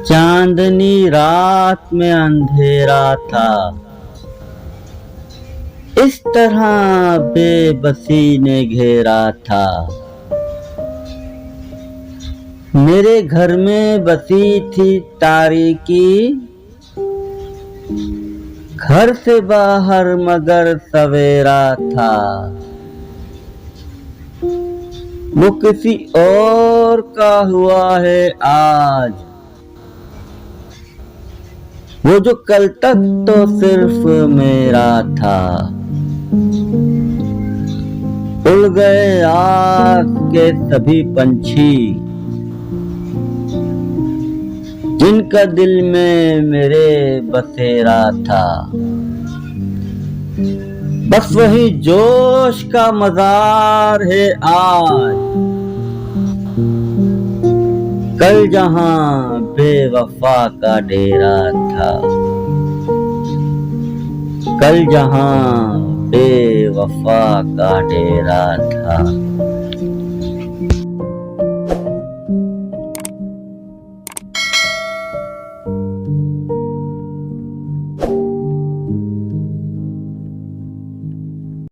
चांदनी रात में अंधेरा था, इस तरह बेबसी ने घेरा था। मेरे घर में बसी थी तारीकी, घर से बाहर मगर सवेरा था। वो किसी और का हुआ है आज, वो जो कल तक तो सिर्फ मेरा था। उड़ गए आस के सभी पंछी, जिनका दिल में मेरे बसेरा था। बस वही जोश का मजार है आज, कल जहां बेवफा का डेरा था। कल जहां बेवफा का डेरा था।